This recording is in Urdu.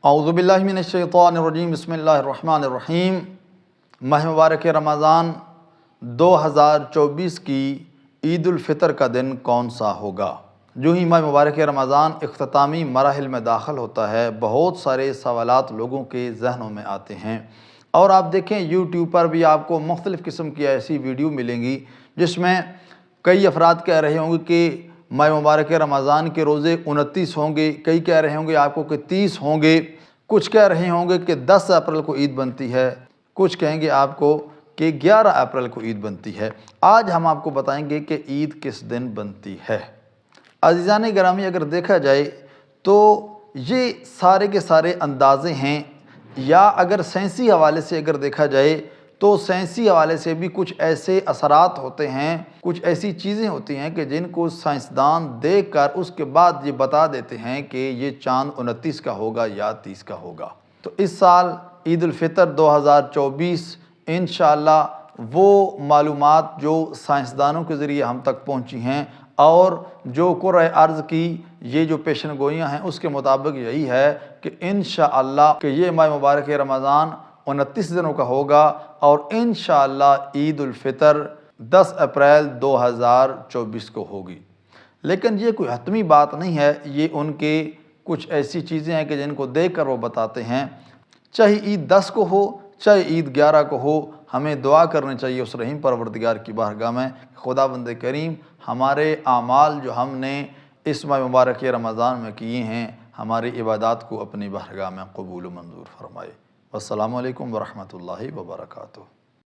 اعوذ باللہ من الشیطان الرجیم بسم اللہ الرحمن الرحیم۔ ماہ مبارک رمضان 2024 کی عید الفطر کا دن کون سا ہوگا؟ جو ہی ماہ مبارک رمضان اختتامی مراحل میں داخل ہوتا ہے، بہت سارے سوالات لوگوں کے ذہنوں میں آتے ہیں، اور آپ دیکھیں یوٹیوب پر بھی آپ کو مختلف قسم کی ایسی ویڈیو ملیں گی جس میں کئی افراد کہہ رہے ہوں گے کہ ماہ مبارک رمضان کے روزے 29 ہوں گے، کئی کہہ رہے ہوں گے آپ کو کہ 30 ہوں گے، کچھ کہہ رہے ہوں گے کہ 10 اپریل کو عید بنتی ہے، کچھ کہیں گے آپ کو کہ 11 اپریل کو عید بنتی ہے۔ آج ہم آپ کو بتائیں گے کہ عید کس دن بنتی ہے۔ عزیزان گرامی، اگر دیکھا جائے تو یہ سارے کے سارے اندازے ہیں، یا اگر سائنسی حوالے سے اگر دیکھا جائے تو سائنسی حوالے سے بھی کچھ ایسے اثرات ہوتے ہیں، کچھ ایسی چیزیں ہوتی ہیں کہ جن کو سائنسدان دیکھ کر اس کے بعد یہ بتا دیتے ہیں کہ یہ چاند 29 کا ہوگا یا 30 کا ہوگا۔ تو اس سال عید الفطر 2024 انشاءاللہ وہ معلومات جو سائنسدانوں کے ذریعے ہم تک پہنچی ہیں اور جو قرۂ ارض کی یہ جو پیشن گوئیاں ہیں اس کے مطابق یہی ہے کہ انشاءاللہ کہ یہ ماہ مبارک رمضان 29 دنوں کا ہوگا، اور انشاءاللہ عید الفطر 10 اپریل 2024 کو ہوگی۔ لیکن یہ کوئی حتمی بات نہیں ہے، یہ ان کے کچھ ایسی چیزیں ہیں کہ جن کو دیکھ کر وہ بتاتے ہیں۔ چاہے عید 10 کو ہو، چاہے عید 11 کو ہو، ہمیں دعا کرنی چاہیے اس رحیم پروردگار کی بارگاہ میں، خدا بند کریم ہمارے اعمال جو ہم نے اس ماہ مبارک رمضان میں کیے ہیں، ہماری عبادات کو اپنی بارگاہ میں قبول و منظور فرمائے۔ والسلام علیکم ورحمۃ اللہ وبرکاتہ۔